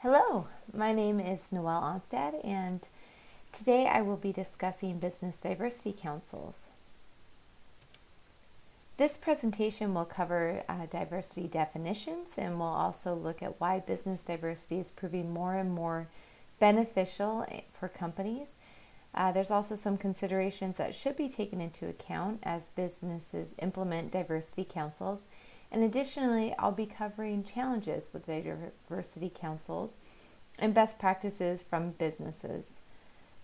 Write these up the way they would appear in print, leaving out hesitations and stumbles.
Hello, my name is Noelle Onstad, and today I will be discussing business diversity councils. This presentation will cover diversity definitions, and we'll also look at why business diversity is proving more and more beneficial for companies. There's also some considerations that should be taken into account as businesses implement diversity councils. And additionally, I'll be covering challenges with diversity councils and best practices from businesses.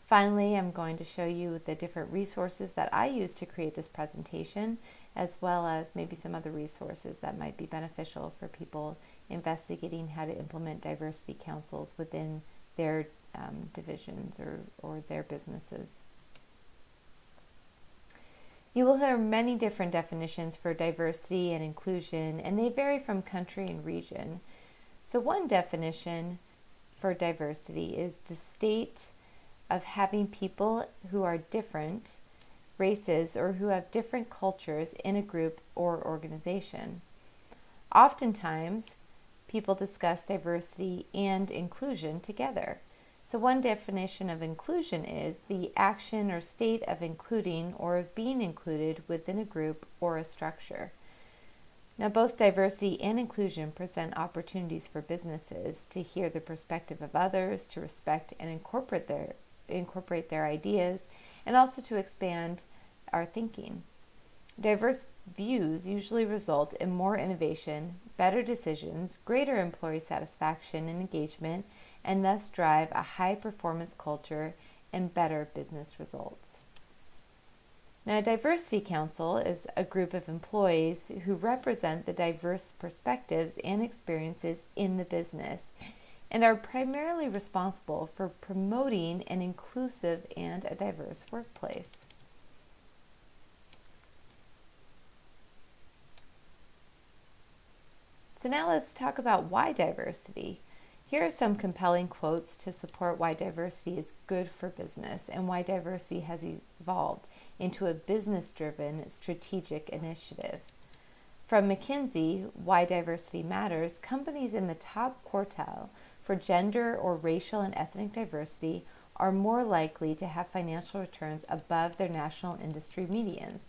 Finally, I'm going to show you the different resources that I use to create this presentation, as well as maybe some other resources that might be beneficial for people investigating how to implement diversity councils within their divisions or their businesses. You will hear many different definitions for diversity and inclusion, and they vary from country and region. So one definition for diversity is the state of having people who are different races or who have different cultures in a group or organization. Oftentimes, people discuss diversity and inclusion together. So one definition of inclusion is the action or state of including or of being included within a group or a structure. Now, both diversity and inclusion present opportunities for businesses to hear the perspective of others, to respect and incorporate their ideas, and also to expand our thinking. Diverse views usually result in more innovation, better decisions, greater employee satisfaction and engagement, and thus drive a high-performance culture and better business results. Now, a diversity council is a group of employees who represent the diverse perspectives and experiences in the business and are primarily responsible for promoting an inclusive and a diverse workplace. So now let's talk about why diversity. Here are some compelling quotes to support why diversity is good for business and why diversity has evolved into a business-driven strategic initiative. From McKinsey, Why Diversity Matters, companies in the top quartile for gender or racial and ethnic diversity are more likely to have financial returns above their national industry medians.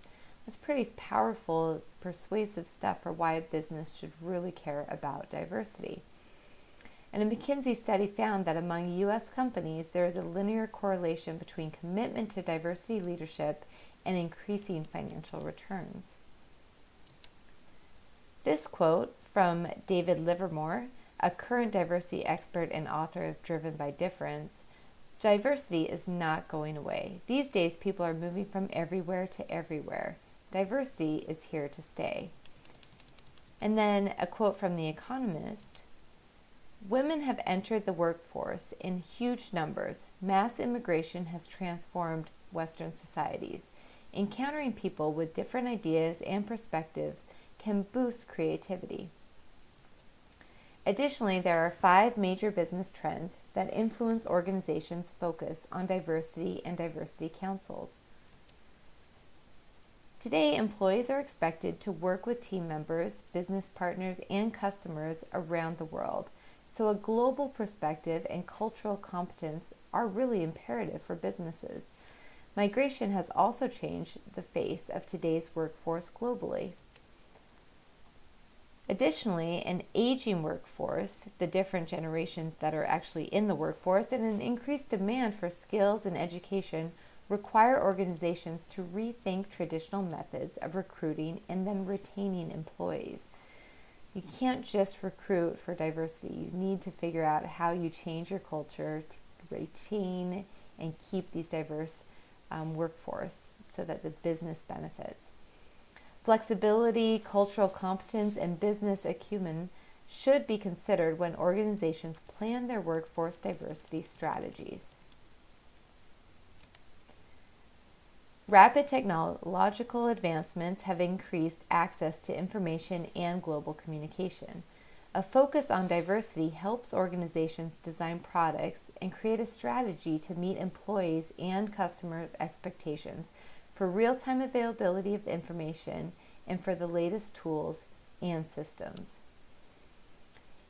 That's pretty powerful, persuasive stuff for why a business should really care about diversity. And a McKinsey study found that among U.S. companies, there is a linear correlation between commitment to diversity leadership and increasing financial returns. This quote from David Livermore, a current diversity expert and author of Driven by Difference: diversity is not going away. These days, people are moving from everywhere to everywhere. Diversity is here to stay. And then a quote from The Economist: women have entered the workforce in huge numbers. Mass immigration has transformed Western societies. Encountering people with different ideas and perspectives can boost creativity. Additionally, there are 5 major business trends that influence organizations' focus on diversity and diversity councils. Today, employees are expected to work with team members, business partners, and customers around the world. So a global perspective and cultural competence are really imperative for businesses. Migration has also changed the face of today's workforce globally. Additionally, an aging workforce, the different generations that are actually in the workforce, and an increased demand for skills and education require organizations to rethink traditional methods of recruiting and then retaining employees. You can't just recruit for diversity. You need to figure out how you change your culture to retain and keep these diverse workforce so that the business benefits. Flexibility, cultural competence, and business acumen should be considered when organizations plan their workforce diversity strategies. Rapid technological advancements have increased access to information and global communication. A focus on diversity helps organizations design products and create a strategy to meet employees' and customer expectations for real-time availability of information and for the latest tools and systems.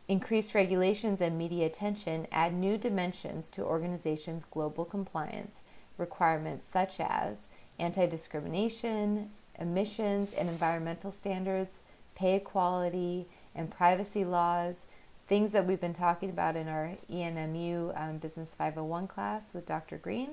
Increased regulations and media attention add new dimensions to organizations' global compliance requirements, such as anti-discrimination, emissions and environmental standards, pay equality, and privacy laws, things that we've been talking about in our ENMU Business 501 class with Dr. Green.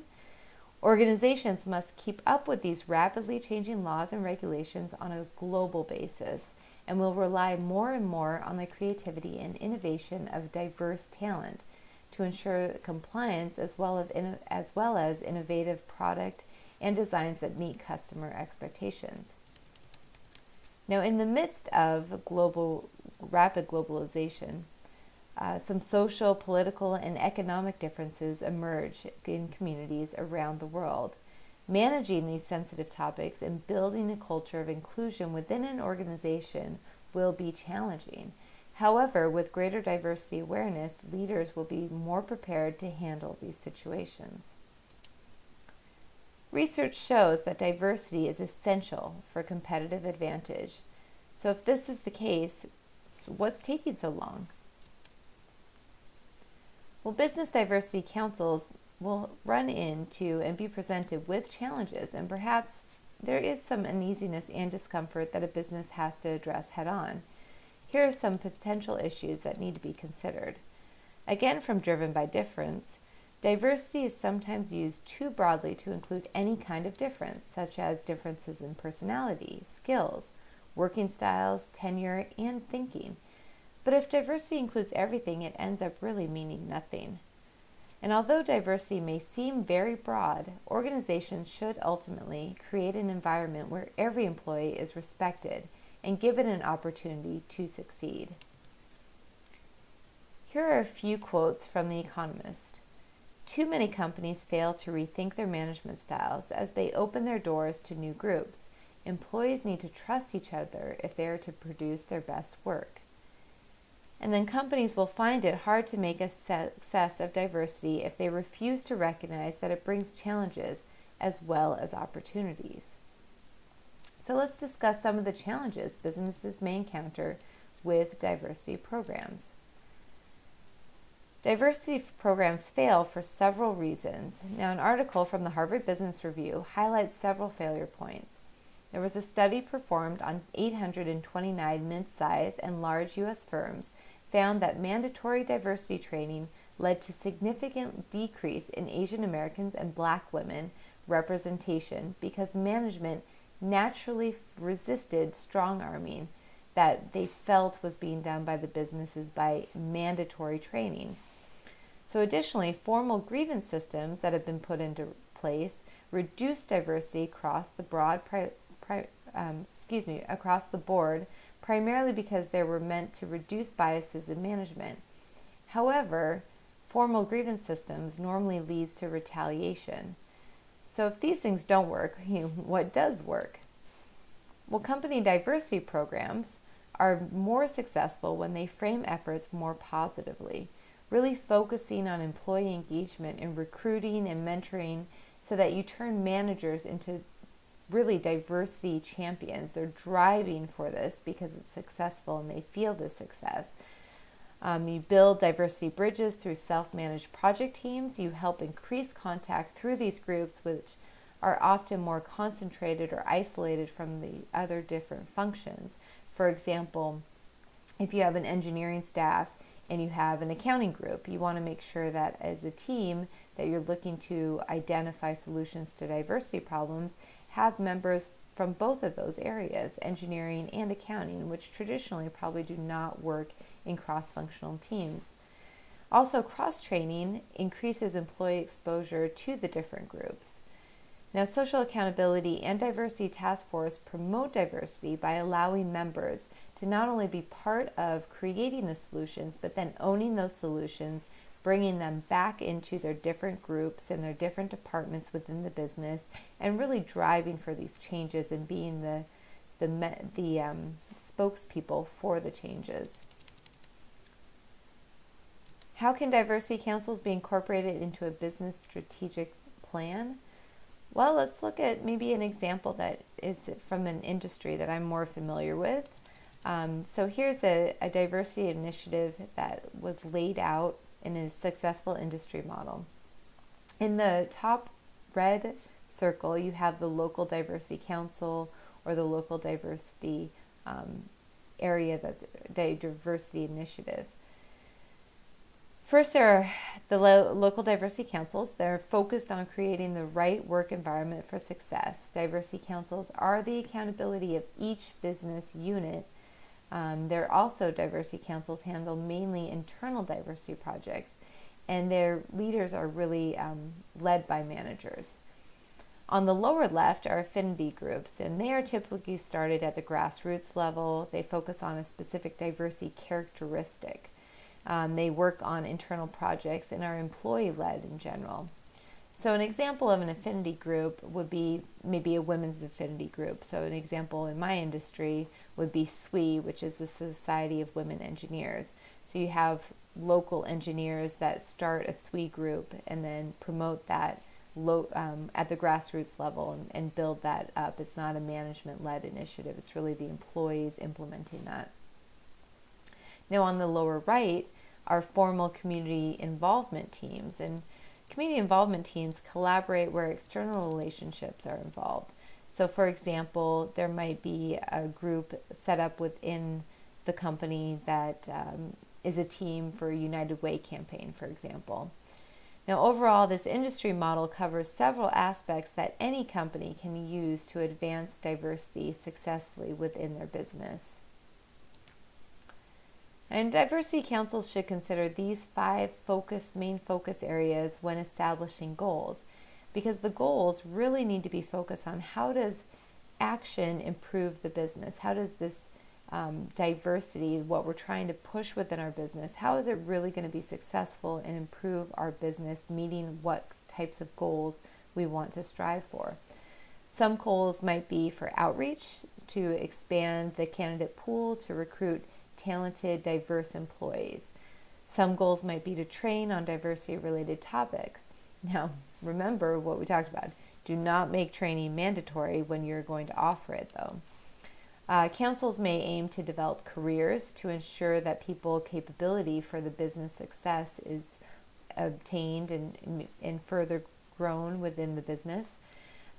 Organizations must keep up with these rapidly changing laws and regulations on a global basis, and will rely more and more on the creativity and innovation of diverse talent to ensure compliance, as well as innovative product and designs that meet customer expectations. Now, in the midst of rapid globalization, some social, political, and economic differences emerge in communities around the world. Managing these sensitive topics and building a culture of inclusion within an organization will be challenging. However, with greater diversity awareness, leaders will be more prepared to handle these situations. Research shows that diversity is essential for competitive advantage. So if this is the case, what's taking so long? Well, business diversity councils will run into and be presented with challenges, and perhaps there is some uneasiness and discomfort that a business has to address head on. Here are some potential issues that need to be considered. Again, from Driven by Difference, diversity is sometimes used too broadly to include any kind of difference, such as differences in personality, skills, working styles, tenure, and thinking. But if diversity includes everything, it ends up really meaning nothing. And although diversity may seem very broad, organizations should ultimately create an environment where every employee is respected and given an opportunity to succeed. Here are a few quotes from The Economist. Too many companies fail to rethink their management styles as they open their doors to new groups. Employees need to trust each other if they are to produce their best work. And then companies will find it hard to make a success of diversity if they refuse to recognize that it brings challenges as well as opportunities. So let's discuss some of the challenges businesses may encounter with diversity programs. Diversity programs fail for several reasons. Now, an article from the Harvard Business Review highlights several failure points. There was a study performed on 829 mid-size and large U.S. firms found that mandatory diversity training led to significant decrease in Asian Americans and Black women representation because management naturally resisted strong-arming that they felt was being done by the businesses by mandatory training. So additionally, formal grievance systems that have been put into place reduce diversity across the across the board, primarily because they were meant to reduce biases in management. However, formal grievance systems normally leads to retaliation. So if these things don't work, what does work? Well, company diversity programs are more successful when they frame efforts more positively, really focusing on employee engagement and recruiting and mentoring so that you turn managers into really diversity champions. They're driving for this because it's successful and they feel the success. You build diversity bridges through self-managed project teams. You help increase contact through these groups, which are often more concentrated or isolated from the other different functions. For example, if you have an engineering staff and you have an accounting group, you want to make sure that as a team that you're looking to identify solutions to diversity problems, have members from both of those areas, engineering and accounting, which traditionally probably do not work in cross-functional teams. Also, cross-training increases employee exposure to the different groups. Now, social accountability and diversity task force promote diversity by allowing members to not only be part of creating the solutions, but then owning those solutions, bringing them back into their different groups and their different departments within the business, and really driving for these changes and being the spokespeople for the changes. How can diversity councils be incorporated into a business strategic plan? Well, let's look at maybe an example that is from an industry that I'm more familiar with. So here's a diversity initiative that was laid out in a successful industry model. In the top red circle, you have the local diversity council or the local diversity area, that's diversity initiative. First, there are the local diversity councils. They're focused on creating the right work environment for success. Diversity councils are the accountability of each business unit. They're also diversity councils handle mainly internal diversity projects, and their leaders are really led by managers. On the lower left are affinity groups, and they are typically started at the grassroots level. They focus on a specific diversity characteristic. They work on internal projects and are employee-led in general. So an example of an affinity group would be maybe a women's affinity group. So an example in my industry would be SWE, which is the Society of Women Engineers. So you have local engineers that start a SWE group and then promote that at the grassroots level and build that up. It's not a management-led initiative. It's really the employees implementing that. Now on the lower right are formal community involvement teams, and community involvement teams collaborate where external relationships are involved. So for example, there might be a group set up within the company that is a team for a United Way campaign, for example. Now overall, this industry model covers several aspects that any company can use to advance diversity successfully within their business. And diversity councils should consider these 5 main focus areas when establishing goals, because the goals really need to be focused on how does action improve the business? How does this diversity, what we're trying to push within our business, how is it really going to be successful and improve our business, meeting what types of goals we want to strive for? Some goals might be for outreach, to expand the candidate pool, to recruit talented, diverse employees. Some goals might be to train on diversity-related topics. Now, remember what we talked about. Do not make training mandatory when you're going to offer it, though. Councils may aim to develop careers to ensure that people's capability for the business success is obtained and further grown within the business.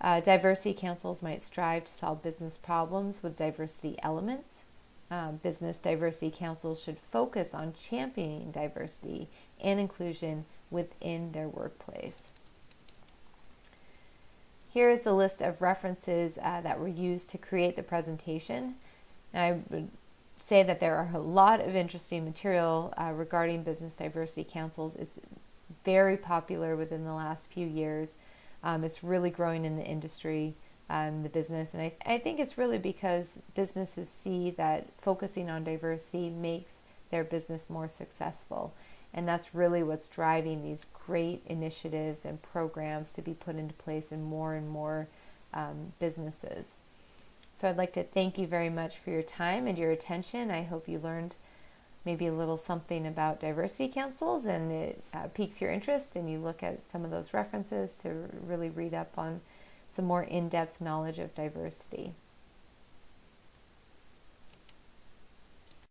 Diversity councils might strive to solve business problems with diversity elements. Business diversity councils should focus on championing diversity and inclusion within their workplace. Here is a list of references that were used to create the presentation. Now, I would say that there are a lot of interesting material regarding business diversity councils. It's very popular within the last few years. It's really growing in the industry. The business, and I think it's really because businesses see that focusing on diversity makes their business more successful, and that's really what's driving these great initiatives and programs to be put into place in more and more businesses. So I'd like to thank you very much for your time and your attention. I hope you learned maybe a little something about diversity councils, and it piques your interest and you look at some of those references to really read up on some more in-depth knowledge of diversity.